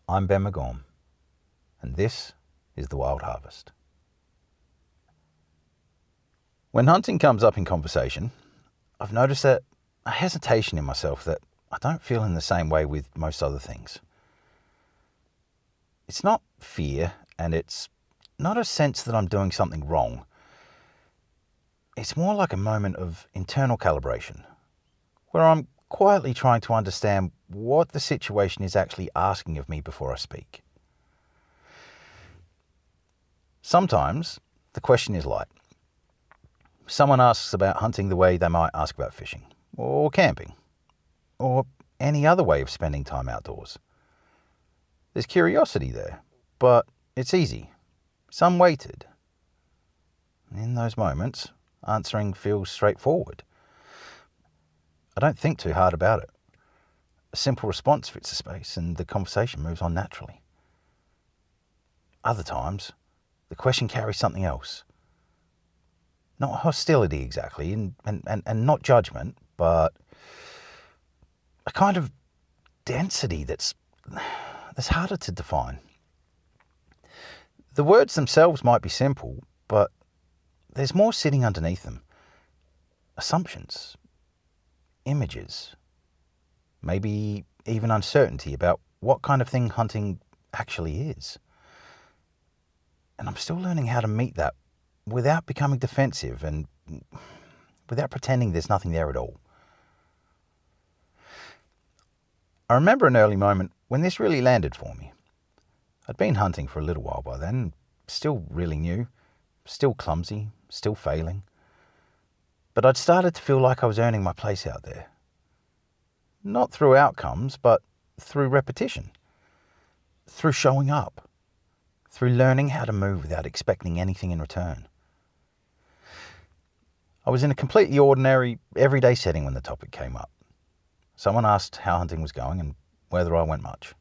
I'm Ben McGorm, and this is The Wild Harvest. When hunting comes up in conversation, I've noticed that a hesitation in myself that I don't feel in the same way with most other things. It's not fear, and it's not a sense that I'm doing something wrong. It's more like a moment of internal calibration, where I'm quietly trying to understand what the situation is actually asking of me before I speak. Sometimes the question is light. Someone asks about hunting the way they might ask about fishing, or camping, or any other way of spending time outdoors. There's curiosity there, but it's easy, it's unweighted. In those moments, answering feels straightforward. I don't think too hard about it. A simple response fits the space and the conversation moves on naturally. Other times, the question carries something else. Not hostility exactly, and not judgment, but a kind of density that's harder to define. The words themselves might be simple, but there's more sitting underneath them. Assumptions, images, maybe even uncertainty about what kind of thing hunting actually is. And I'm still learning how to meet that without becoming defensive and without pretending there's nothing there at all. I remember an early moment when this really landed for me. I'd been hunting for a little while by then, still really new, still clumsy, still failing. But I'd started to feel like I was earning my place out there. Not through outcomes, but through repetition. Through showing up. Through learning how to move without expecting anything in return. I was in a completely ordinary, everyday setting when the topic came up. Someone asked how hunting was going and whether I went much.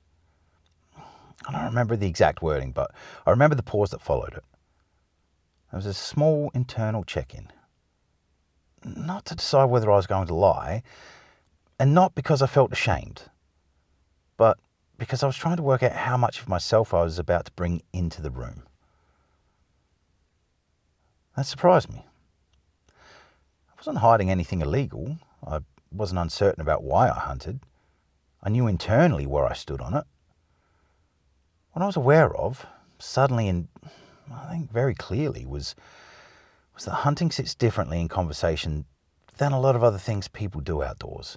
I don't remember the exact wording, but I remember the pause that followed it. There was a small internal check-in. Not to decide whether I was going to lie, and not because I felt ashamed, but because I was trying to work out how much of myself I was about to bring into the room. That surprised me. I wasn't hiding anything illegal. I wasn't uncertain about why I hunted. I knew internally where I stood on it. What I was aware of, suddenly and I think very clearly, was that hunting sits differently in conversation than a lot of other things people do outdoors.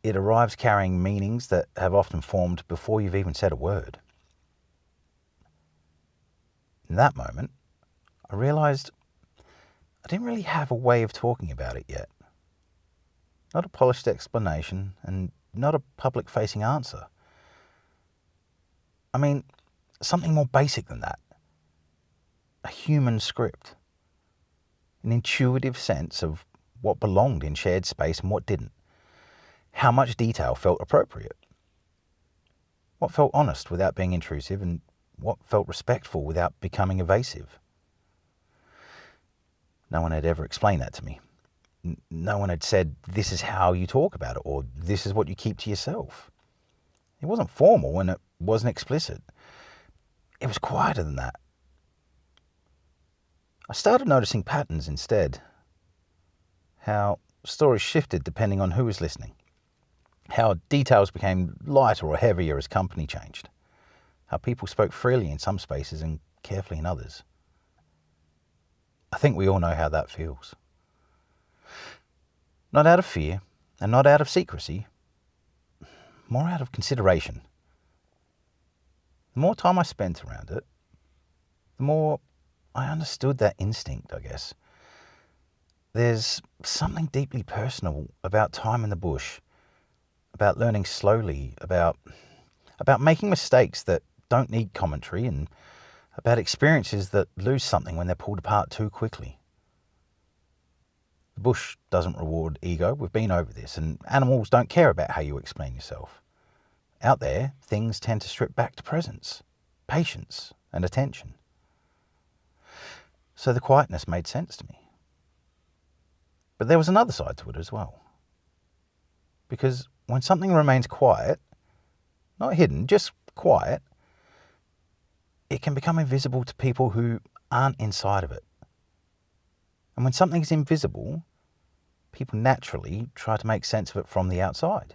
It arrives carrying meanings that have often formed before you've even said a word. In that moment, I realised I didn't really have a way of talking about it yet. Not a polished explanation, and not a public-facing answer. I mean, something more basic than that. A human script. An intuitive sense of what belonged in shared space and what didn't. How much detail felt appropriate. What felt honest without being intrusive, and what felt respectful without becoming evasive. No one had ever explained that to me. No one had said, this is how you talk about it, or this is what you keep to yourself. It wasn't formal and it wasn't explicit. It was quieter than that. I started noticing patterns instead. How stories shifted depending on who was listening. How details became lighter or heavier as company changed. How people spoke freely in some spaces and carefully in others. I think we all know how that feels. Not out of fear, and not out of secrecy, more out of consideration. The more time I spent around it, the more I understood that instinct, I guess. There's something deeply personal about time in the bush, about learning slowly, about making mistakes that don't need commentary, and about experiences that lose something when they're pulled apart too quickly. The bush doesn't reward ego, we've been over this, and animals don't care about how you explain yourself. Out there, things tend to strip back to presence, patience, and attention. So the quietness made sense to me. But there was another side to it as well. Because when something remains quiet, not hidden, just quiet, it can become invisible to people who aren't inside of it. And when something's invisible, people naturally try to make sense of it from the outside.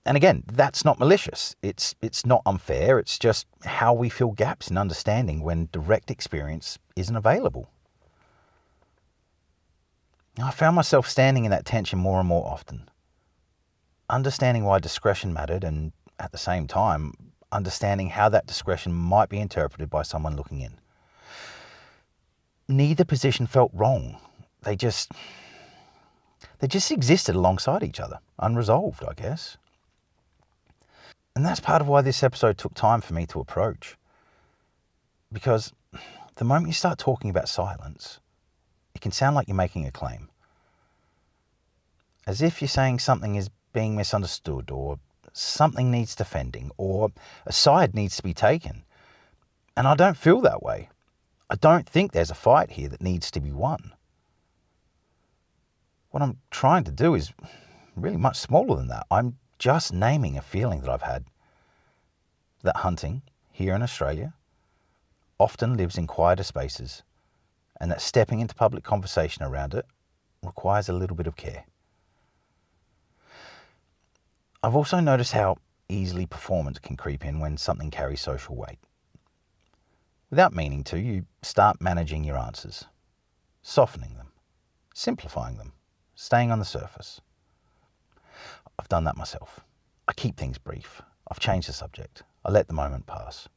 And again, that's not malicious. It's not unfair. It's just how we fill gaps in understanding when direct experience isn't available. Now, I found myself standing in that tension more and more often, understanding why discretion mattered, and at the same time, understanding how that discretion might be interpreted by someone looking in. Neither position felt wrong. They just existed alongside each other, unresolved, I guess. And that's part of why this episode took time for me to approach. Because the moment you start talking about silence, it can sound like you're making a claim. As if you're saying something is being misunderstood, or something needs defending, or a side needs to be taken. And I don't feel that way. I don't think there's a fight here that needs to be won. What I'm trying to do is really much smaller than that. I'm just naming a feeling that I've had. That hunting, here in Australia, often lives in quieter spaces, and that stepping into public conversation around it requires a little bit of care. I've also noticed how easily performance can creep in when something carries social weight. Without meaning to, you start managing your answers, softening them, simplifying them, staying on the surface. I've done that myself. I keep things brief. I've changed the subject. I let the moment pass.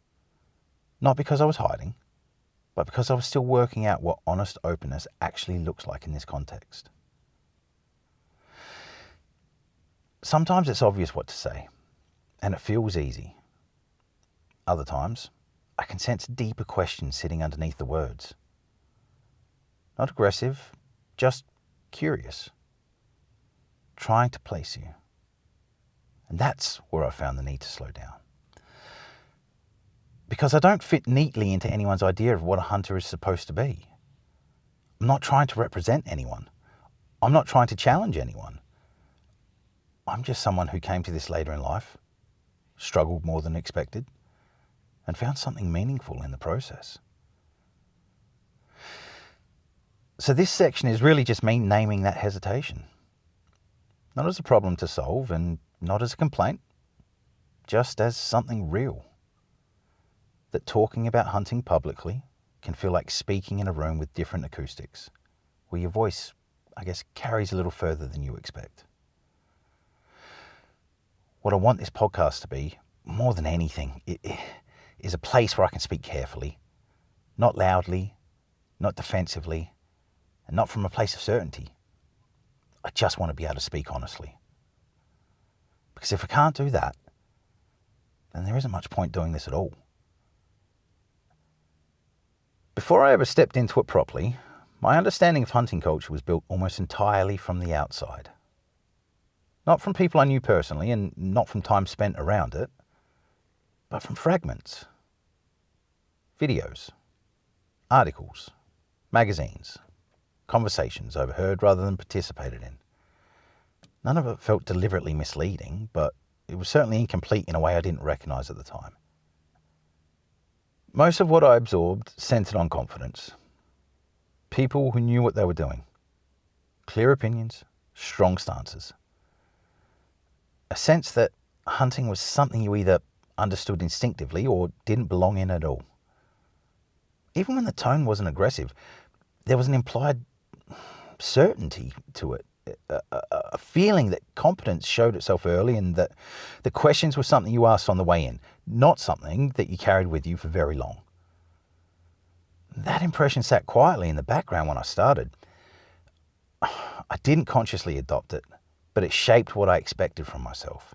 Not because I was hiding, but because I was still working out what honest openness actually looks like in this context. Sometimes it's obvious what to say, and it feels easy. Other times, I can sense deeper questions sitting underneath the words. Not aggressive, just curious. Trying to place you. And that's where I found the need to slow down. Because I don't fit neatly into anyone's idea of what a hunter is supposed to be. I'm not trying to represent anyone. I'm not trying to challenge anyone. I'm just someone who came to this later in life, struggled more than expected, and found something meaningful in the process. So this section is really just me naming that hesitation. Not as a problem to solve, and not as a complaint, just as something real. That talking about hunting publicly can feel like speaking in a room with different acoustics, where your voice, I guess, carries a little further than you expect. What I want this podcast to be, more than anything, is a place where I can speak carefully, not loudly, not defensively, and not from a place of certainty. I just want to be able to speak honestly. Because if I can't do that, then there isn't much point doing this at all. Before I ever stepped into it properly, my understanding of hunting culture was built almost entirely from the outside. Not from people I knew personally, and not from time spent around it, but from fragments. Videos, articles, magazines, conversations overheard rather than participated in. None of it felt deliberately misleading, but it was certainly incomplete in a way I didn't recognise at the time. Most of what I absorbed centred on confidence. People who knew what they were doing. Clear opinions, strong stances. A sense that hunting was something you either understood instinctively or didn't belong in at all. Even when the tone wasn't aggressive, there was an implied certainty to it. A feeling that competence showed itself early, and that the questions were something you asked on the way in, not something that you carried with you for very long. That impression sat quietly in the background when I started. I didn't consciously adopt it, but it shaped what I expected from myself.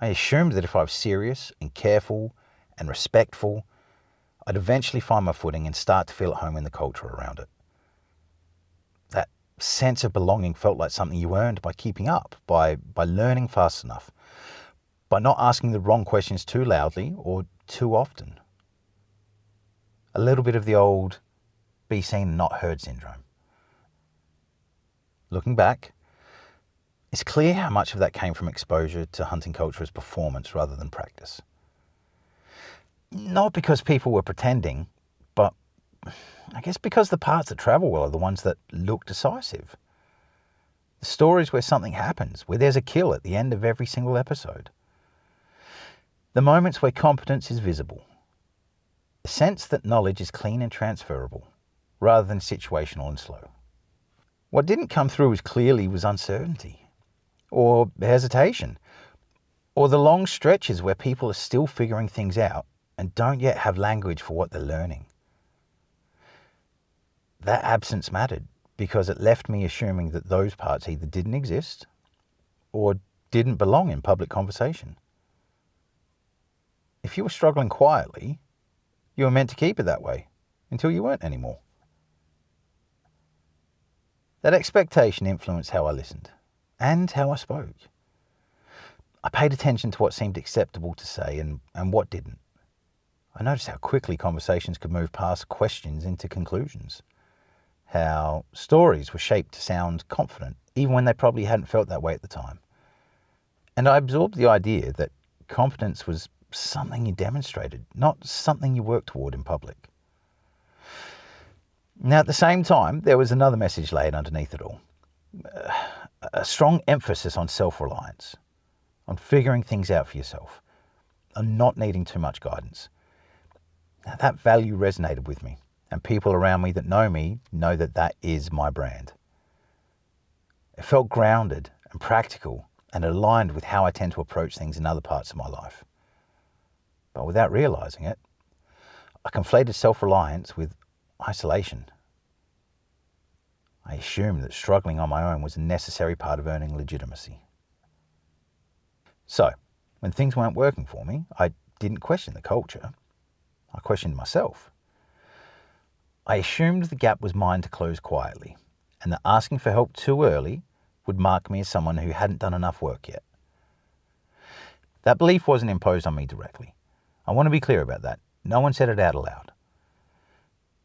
I assumed that if I was serious and careful and respectful, I'd eventually find my footing and start to feel at home in the culture around it. That sense of belonging felt like something you earned by keeping up, by learning fast enough, by not asking the wrong questions too loudly or too often. A little bit of the old be seen and not heard syndrome. Looking back, It's clear how much of that came from exposure to hunting culture as performance rather than practice. Not because people were pretending, but I guess because the parts that travel well are the ones that look decisive. The stories where something happens, where there's a kill at the end of every single episode. The moments where competence is visible. The sense that knowledge is clean and transferable, rather than situational and slow. What didn't come through as clearly was uncertainty, or hesitation, or the long stretches where people are still figuring things out and don't yet have language for what they're learning. That absence mattered because it left me assuming that those parts either didn't exist or didn't belong in public conversation. If you were struggling quietly, you were meant to keep it that way until you weren't anymore. That expectation influenced how I listened and how I spoke. I paid attention to what seemed acceptable to say and what didn't. I noticed how quickly conversations could move past questions into conclusions. How stories were shaped to sound confident, even when they probably hadn't felt that way at the time. And I absorbed the idea that competence was something you demonstrated, not something you worked toward in public. Now, at the same time, there was another message laid underneath it all. A strong emphasis on self-reliance, on figuring things out for yourself, on not needing too much guidance. Now, that value resonated with me, and people around me that know me know that that is my brand. It felt grounded and practical and aligned with how I tend to approach things in other parts of my life. But without realizing it, I conflated self-reliance with isolation. I assumed that struggling on my own was a necessary part of earning legitimacy. So, when things weren't working for me, I didn't question the culture. I questioned myself. I assumed the gap was mine to close quietly, and that asking for help too early would mark me as someone who hadn't done enough work yet. That belief wasn't imposed on me directly. I want to be clear about that. No one said it out aloud.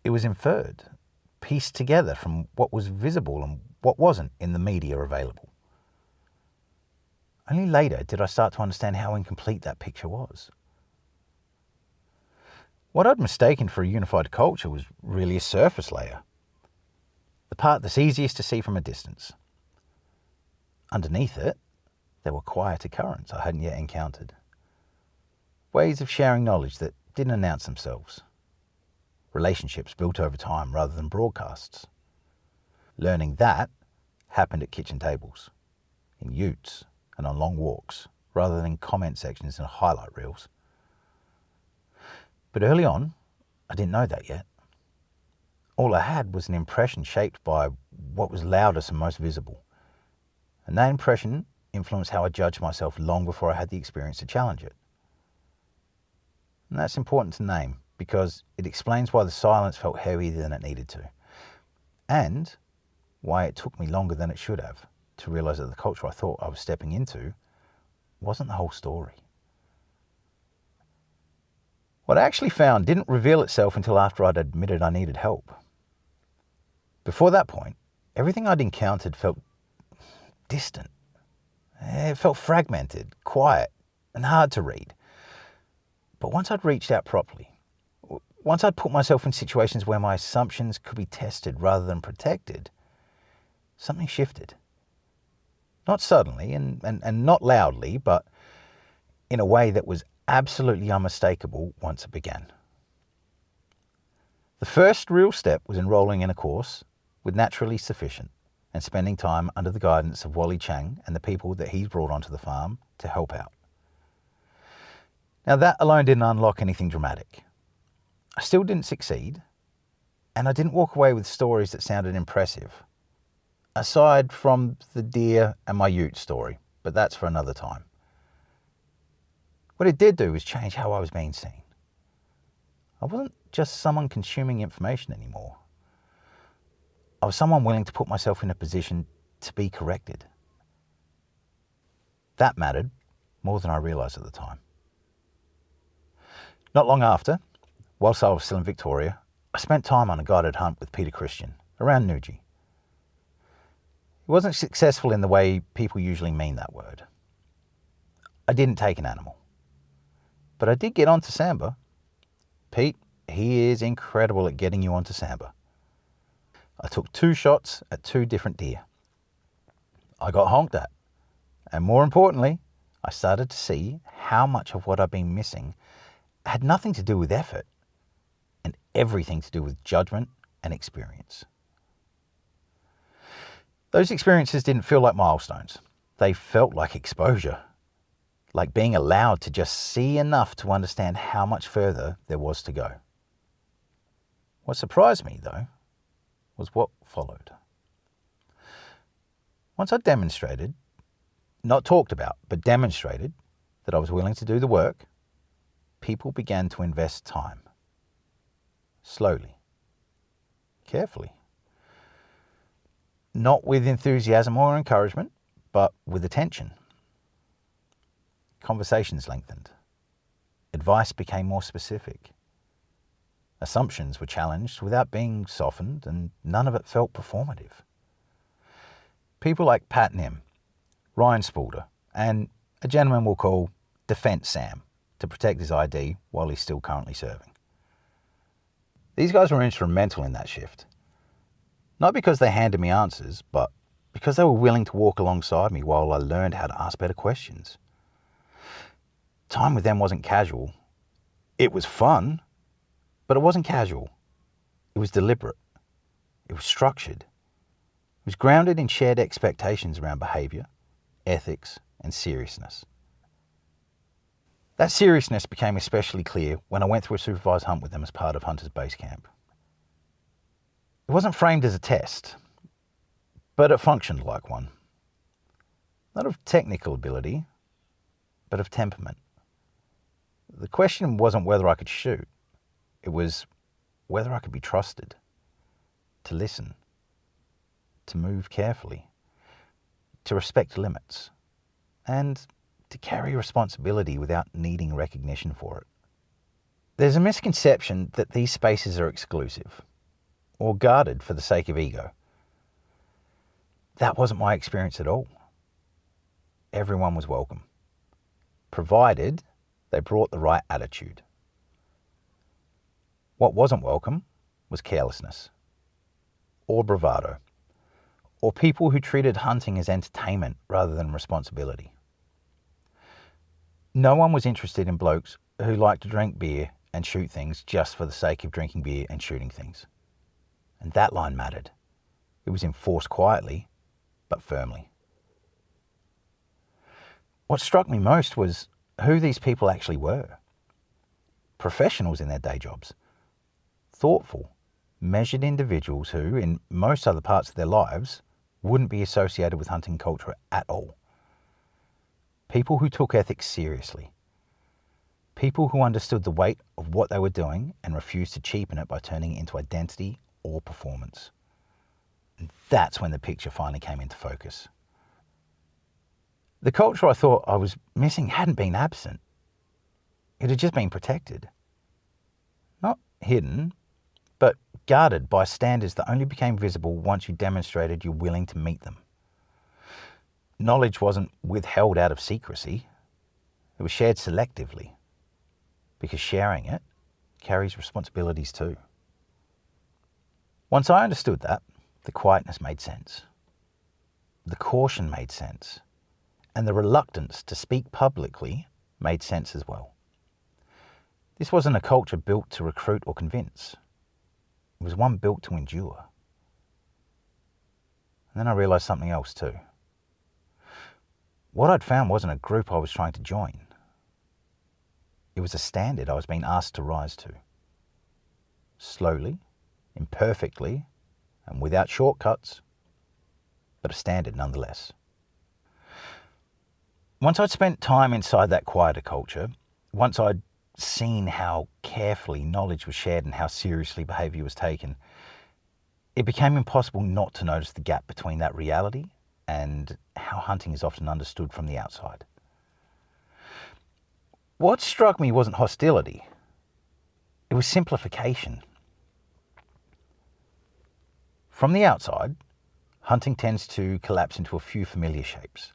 It was inferred, pieced together from what was visible and what wasn't in the media available. Only later did I start to understand how incomplete that picture was. What I'd mistaken for a unified culture was really a surface layer. The part that's easiest to see from a distance. Underneath it, there were quieter currents I hadn't yet encountered. Ways of sharing knowledge that didn't announce themselves. Relationships built over time rather than broadcasts. Learning that happened at kitchen tables, in utes and on long walks, rather than in comment sections and highlight reels. But early on, I didn't know that yet. All I had was an impression shaped by what was loudest and most visible. And that impression influenced how I judged myself long before I had the experience to challenge it. And that's important to name because it explains why the silence felt heavier than it needed to. And why it took me longer than it should have to realize that the culture I thought I was stepping into wasn't the whole story. What I actually found didn't reveal itself until after I'd admitted I needed help. Before that point, everything I'd encountered felt distant. It felt fragmented, quiet, and hard to read. But once I'd reached out properly, once I'd put myself in situations where my assumptions could be tested rather than protected, something shifted. Not suddenly and not loudly, but in a way that was absolutely unmistakable once it began. The first real step was enrolling in a course with Naturally Sufficient and spending time under the guidance of Wally Chang and the people that he's brought onto the farm to help out. Now that alone didn't unlock anything dramatic. I still didn't succeed, and I didn't walk away with stories that sounded impressive, aside from the deer and my ute story, but that's for another time. What it did do was change how I was being seen. I wasn't just someone consuming information anymore. I was someone willing to put myself in a position to be corrected. That mattered more than I realised at the time. Not long after, whilst I was still in Victoria, I spent time on a guided hunt with Peter Christian around Nuji. It wasn't successful in the way people usually mean that word. I didn't take an animal. But I did get onto Samba. Pete, he is incredible at getting you onto Samba. I took 2 shots at 2 different deer. I got honked at. And more importantly, I started to see how much of what I'd been missing had nothing to do with effort and everything to do with judgment and experience. Those experiences didn't feel like milestones. They felt like exposure, like being allowed to just see enough to understand how much further there was to go. What surprised me, though, was what followed. Once I demonstrated, not talked about, but demonstrated that I was willing to do the work, people began to invest time. Slowly. Carefully. Not with enthusiasm or encouragement, but with attention. Conversations lengthened. Advice became more specific. Assumptions were challenged without being softened, and none of it felt performative. People like Pat Nim, Ryan Spalder, and a gentleman we'll call Defence Sam to protect his ID while he's still currently serving. These guys were instrumental in that shift. Not because they handed me answers, but because they were willing to walk alongside me while I learned how to ask better questions. Time with them wasn't casual. It was fun, but it wasn't casual. It was deliberate. It was structured. It was grounded in shared expectations around behaviour, ethics, and seriousness. That seriousness became especially clear when I went through a supervised hunt with them as part of Hunter's Base Camp. It wasn't framed as a test, but it functioned like one. Not of technical ability, but of temperament. The question wasn't whether I could shoot. It was whether I could be trusted, to listen, to move carefully, to respect limits, and to carry responsibility without needing recognition for it. There's a misconception that these spaces are exclusive or guarded for the sake of ego. That wasn't my experience at all. Everyone was welcome, provided they brought the right attitude. What wasn't welcome was carelessness, or bravado, or people who treated hunting as entertainment rather than responsibility. No one was interested in blokes who liked to drink beer and shoot things just for the sake of drinking beer and shooting things. And that line mattered. It was enforced quietly, but firmly. What struck me most was who these people actually were. Professionals in their day jobs. Thoughtful, measured individuals who, in most other parts of their lives, wouldn't be associated with hunting culture at all. People who took ethics seriously. People who understood the weight of what they were doing and refused to cheapen it by turning it into identity or performance. And that's when the picture finally came into focus. The culture I thought I was missing hadn't been absent. It had just been protected. Not hidden, but guarded by standards that only became visible once you demonstrated you're willing to meet them. Knowledge wasn't withheld out of secrecy. It was shared selectively, because sharing it carries responsibilities too. Once I understood that, the quietness made sense. The caution made sense. And the reluctance to speak publicly made sense as well. This wasn't a culture built to recruit or convince. It was one built to endure. And then I realised something else too. What I'd found wasn't a group I was trying to join. It was a standard I was being asked to rise to. Slowly, imperfectly, and without shortcuts, but a standard nonetheless. Once I'd spent time inside that quieter culture, once I'd seen how carefully knowledge was shared and how seriously behaviour was taken, it became impossible not to notice the gap between that reality and how hunting is often understood from the outside. What struck me wasn't hostility. It was simplification. From the outside, hunting tends to collapse into a few familiar shapes.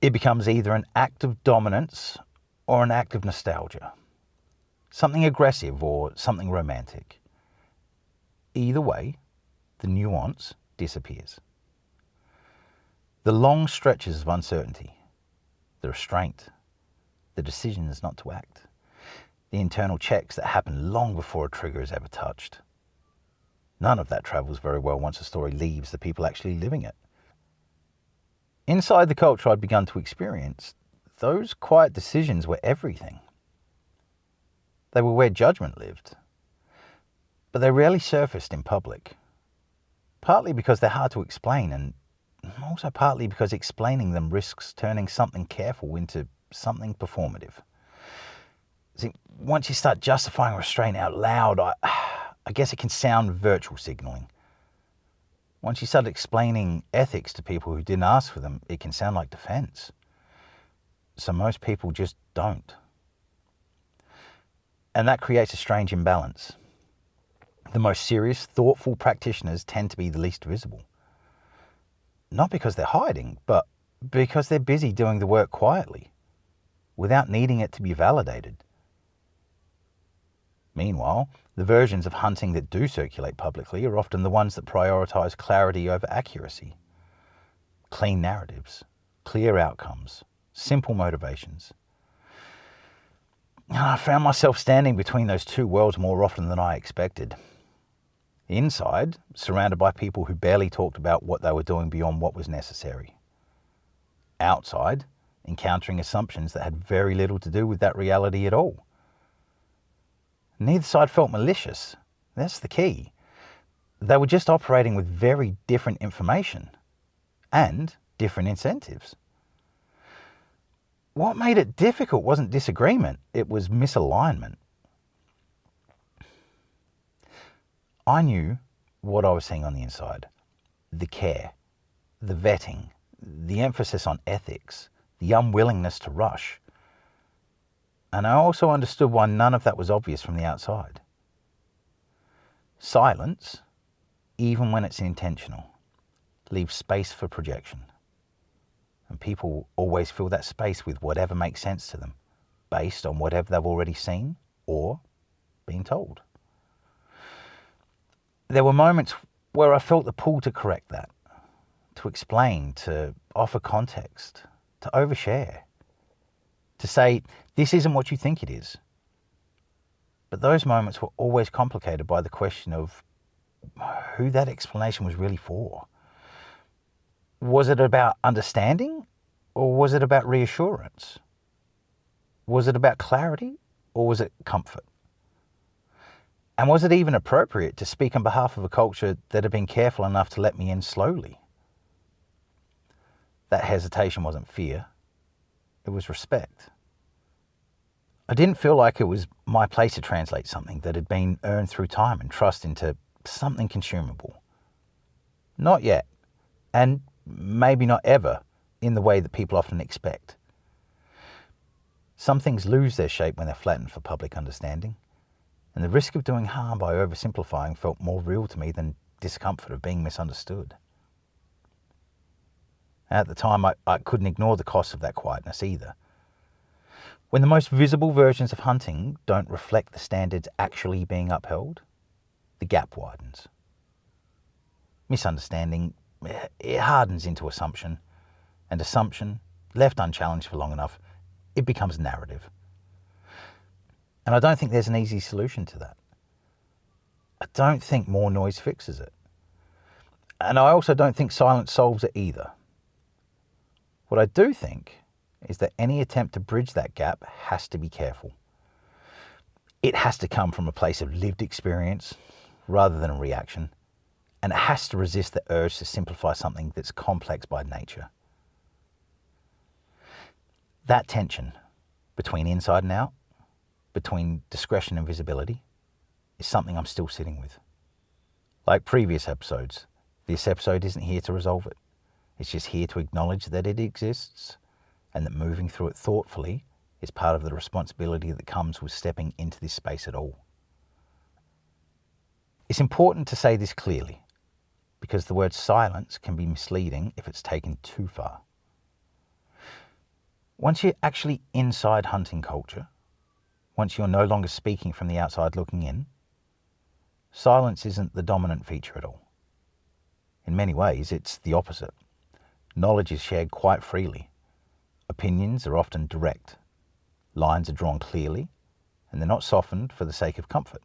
It becomes either an act of dominance or an act of nostalgia, something aggressive or something romantic. Either way, the nuance disappears. The long stretches of uncertainty, the restraint, the decisions not to act, the internal checks that happen long before a trigger is ever touched. None of that travels very well once a story leaves the people actually living it. Inside the culture I'd begun to experience, those quiet decisions were everything. They were where judgment lived, but they rarely surfaced in public. Partly because they're hard to explain, and also partly because explaining them risks turning something careful into something performative. See, once you start justifying restraint out loud, I guess it can sound virtual signaling. Once you start explaining ethics to people who didn't ask for them, it can sound like defense. So most people just don't. And that creates a strange imbalance. The most serious, thoughtful practitioners tend to be the least visible. Not because they're hiding, but because they're busy doing the work quietly, without needing it to be validated. Meanwhile, the versions of hunting that do circulate publicly are often the ones that prioritize clarity over accuracy. Clean narratives, clear outcomes, simple motivations. And I found myself standing between those two worlds more often than I expected. Inside, surrounded by people who barely talked about what they were doing beyond what was necessary. Outside, encountering assumptions that had very little to do with that reality at all. Neither side felt malicious. That's the key. They were just operating with very different information and different incentives. What made it difficult wasn't disagreement, it was misalignment. I knew what I was seeing on the inside. The care, the vetting, the emphasis on ethics, the unwillingness to rush. And I also understood why none of that was obvious from the outside. Silence, even when it's intentional, leaves space for projection. And people always fill that space with whatever makes sense to them, based on whatever they've already seen or been told. There were moments where I felt the pull to correct that, to explain, to offer context, to overshare, to say, this isn't what you think it is. But those moments were always complicated by the question of who that explanation was really for. Was it about understanding, or was it about reassurance? Was it about clarity, or was it comfort? And was it even appropriate to speak on behalf of a culture that had been careful enough to let me in slowly? That hesitation wasn't fear, it was respect. I didn't feel like it was my place to translate something that had been earned through time and trust into something consumable. Not yet, and maybe not ever, in the way that people often expect. Some things lose their shape when they're flattened for public understanding, and the risk of doing harm by oversimplifying felt more real to me than discomfort of being misunderstood. At the time, I couldn't ignore the cost of that quietness either. When the most visible versions of hunting don't reflect the standards actually being upheld, the gap widens. Misunderstanding, it hardens into assumption, and assumption, left unchallenged for long enough, it becomes narrative. And I don't think there's an easy solution to that. I don't think more noise fixes it. And I also don't think silence solves it either. What I do think is that any attempt to bridge that gap has to be careful. It has to come from a place of lived experience rather than a reaction, and it has to resist the urge to simplify something that's complex by nature. That tension between inside and out, between discretion and visibility, is something I'm still sitting with. Like previous episodes, this episode isn't here to resolve it. It's just here to acknowledge that it exists, and that moving through it thoughtfully is part of the responsibility that comes with stepping into this space at all. It's important to say this clearly. because the word silence can be misleading if it's taken too far. Once you're actually inside hunting culture, once you're no longer speaking from the outside looking in, silence isn't the dominant feature at all. In many ways, it's the opposite. Knowledge is shared quite freely. Opinions are often direct. Lines are drawn clearly, and they're not softened for the sake of comfort.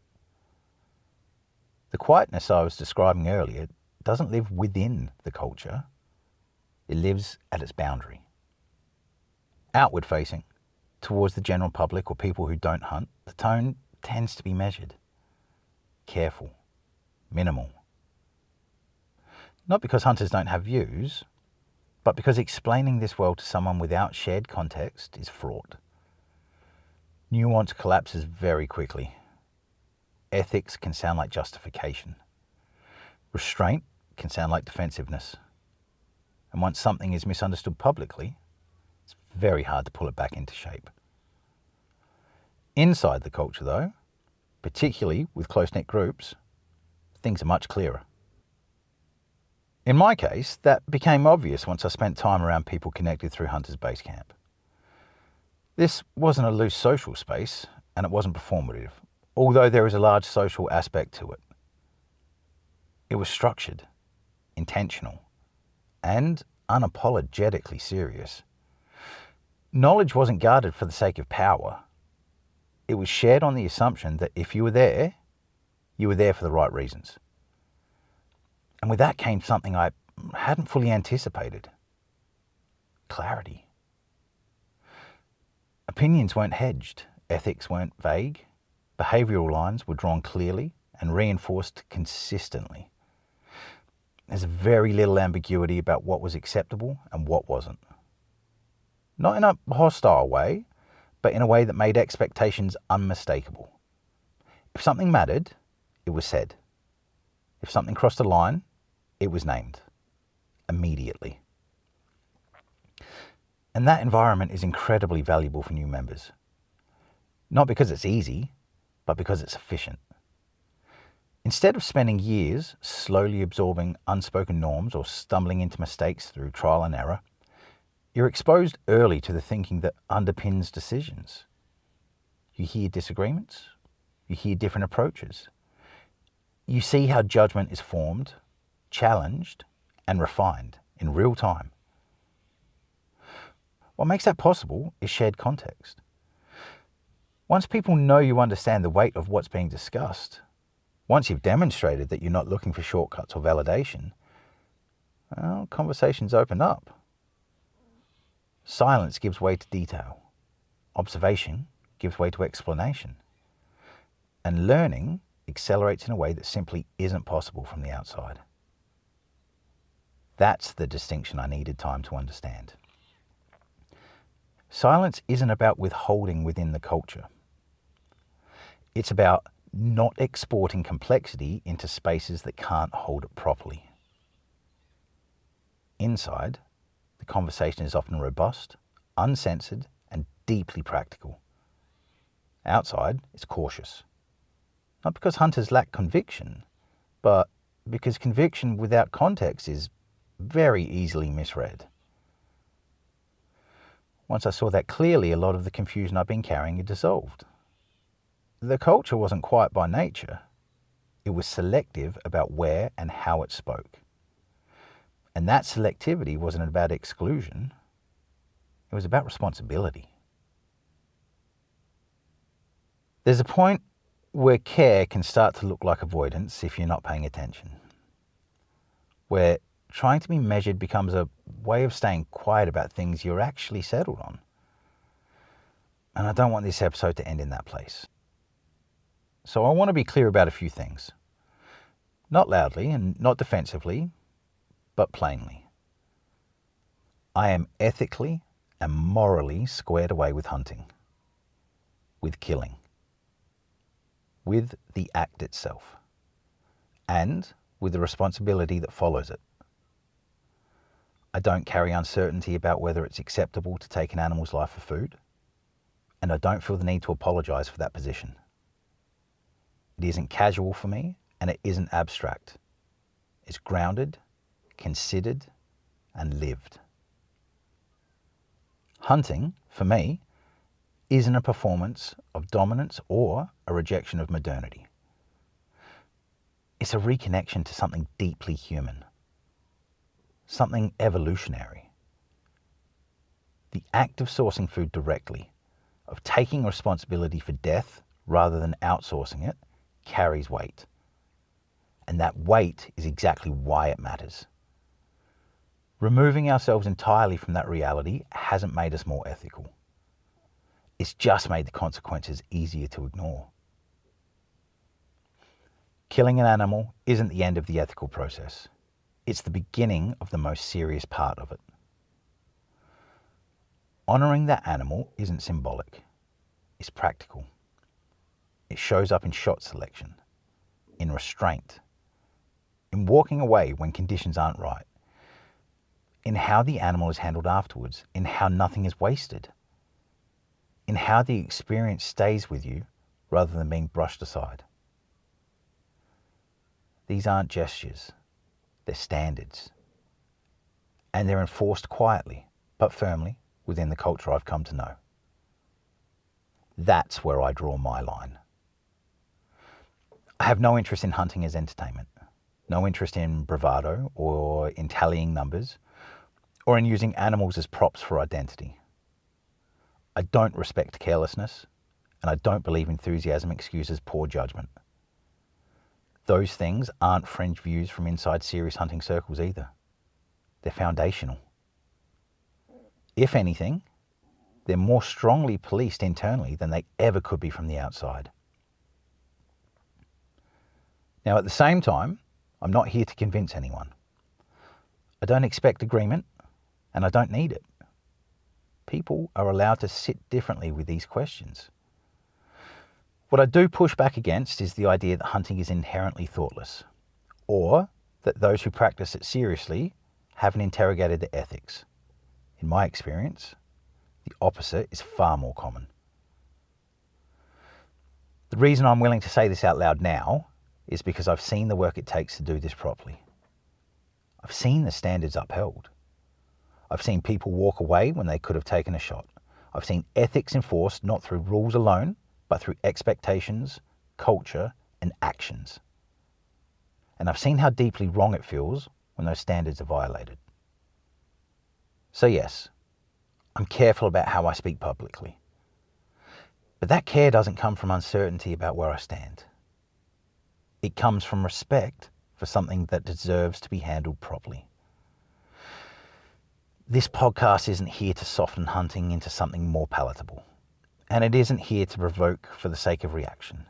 The quietness I was describing earlier doesn't live within the culture. It lives at its boundary. Outward facing, towards the general public or people who don't hunt, the tone tends to be measured, careful, minimal. Not because hunters don't have views, but because explaining this world to someone without shared context is fraught. Nuance collapses very quickly. Ethics can sound like justification. Restraint can sound like defensiveness. And once something is misunderstood publicly, it's very hard to pull it back into shape. Inside the culture, though, particularly with close-knit groups, things are much clearer. In my case, that became obvious once I spent time around people connected through Hunter's Base Camp. This wasn't a loose social space, and it wasn't performative, although there is a large social aspect to it. It was structured, intentional, and unapologetically serious. Knowledge wasn't guarded for the sake of power. It was shared on the assumption that if you were there for the right reasons. And with that came something I hadn't fully anticipated. Clarity. Opinions weren't hedged, ethics weren't vague, behavioural lines were drawn clearly and reinforced consistently. There's very little ambiguity about what was acceptable and what wasn't. Not in a hostile way, but in a way that made expectations unmistakable. If something mattered, it was said. If something crossed a line, it was named. Immediately. And that environment is incredibly valuable for new members. Not because it's easy, but because it's efficient. Instead of spending years slowly absorbing unspoken norms or stumbling into mistakes through trial and error, you're exposed early to the thinking that underpins decisions. You hear disagreements, you hear different approaches. You see how judgment is formed, challenged, and refined in real time. What makes that possible is shared context. Once people know you understand the weight of what's being discussed, once you've demonstrated that you're not looking for shortcuts or validation, well, conversations open up. Silence gives way to detail. Observation gives way to explanation. And learning accelerates in a way that simply isn't possible from the outside. That's the distinction I needed time to understand. Silence isn't about withholding within the culture. It's about not exporting complexity into spaces that can't hold it properly. Inside, the conversation is often robust, uncensored, and deeply practical. Outside, it's cautious. Not because hunters lack conviction, but because conviction without context is very easily misread. Once I saw that clearly, a lot of the confusion I've been carrying had dissolved. The culture wasn't quiet by nature. It was selective about where and how it spoke. And that selectivity wasn't about exclusion. It was about responsibility. There's a point where care can start to look like avoidance if you're not paying attention. Where trying to be measured becomes a way of staying quiet about things you're actually settled on. And I don't want this episode to end in that place. So I want to be clear about a few things. Not loudly and not defensively, but plainly. I am ethically and morally squared away with hunting, with killing, with the act itself, and with the responsibility that follows it. I don't carry uncertainty about whether it's acceptable to take an animal's life for food, and I don't feel the need to apologise for that position. It isn't casual for me, and it isn't abstract. is grounded, considered, and lived. Hunting, for me, isn't a performance of dominance or a rejection of modernity. It's a reconnection to something deeply human, something evolutionary. The act of sourcing food directly, of taking responsibility for death rather than outsourcing it, carries weight. And that weight is exactly why it matters. Removing ourselves entirely from that reality hasn't made us more ethical. It's just made the consequences easier to ignore. Killing an animal isn't the end of the ethical process. It's the beginning of the most serious part of it. Honouring that animal isn't symbolic. It's practical. It shows up in shot selection, in restraint, in walking away when conditions aren't right, in how the animal is handled afterwards, in how nothing is wasted, in how the experience stays with you rather than being brushed aside. These aren't gestures, they're standards. And they're enforced quietly, but firmly, within the culture I've come to know. That's where I draw my line. I have no interest in hunting as entertainment, no interest in bravado or in tallying numbers, or in using animals as props for identity. I don't respect carelessness, and I don't believe enthusiasm excuses poor judgment. Those things aren't fringe views from inside serious hunting circles either. They're foundational. If anything, they're more strongly policed internally than they ever could be from the outside. Now, at the same time, I'm not here to convince anyone. I don't expect agreement, and I don't need it. People are allowed to sit differently with these questions. What I do push back against is the idea that hunting is inherently thoughtless, or that those who practice it seriously haven't interrogated the ethics. In my experience, the opposite is far more common. The reason I'm willing to say this out loud now is because I've seen the work it takes to do this properly. I've seen the standards upheld. I've seen people walk away when they could have taken a shot. I've seen ethics enforced not through rules alone, but through expectations, culture, and actions. And I've seen how deeply wrong it feels when those standards are violated. So yes, I'm careful about how I speak publicly. But that care doesn't come from uncertainty about where I stand. It comes from respect for something that deserves to be handled properly. This podcast isn't here to soften hunting into something more palatable. And it isn't here to provoke for the sake of reaction.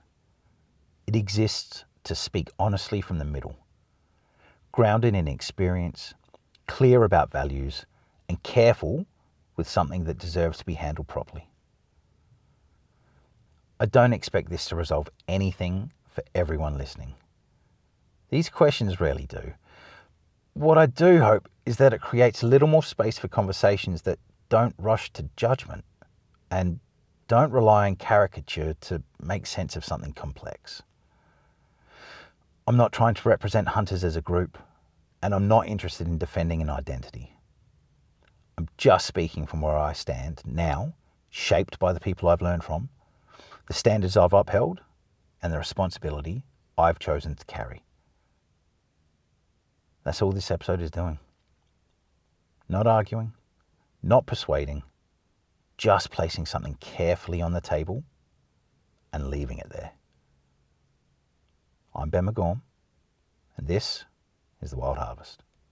It exists to speak honestly from the middle, grounded in experience, clear about values, and careful with something that deserves to be handled properly. I don't expect this to resolve anything for everyone listening. These questions rarely do. What I do hope is that it creates a little more space for conversations that don't rush to judgment and don't rely on caricature to make sense of something complex. I'm not trying to represent hunters as a group, and I'm not interested in defending an identity. I'm just speaking from where I stand now, shaped by the people I've learned from, the standards I've upheld, and the responsibility I've chosen to carry. That's all this episode is doing. Not arguing, not persuading, just placing something carefully on the table and leaving it there. I'm Ben McGorm, and this is The Wild Harvest.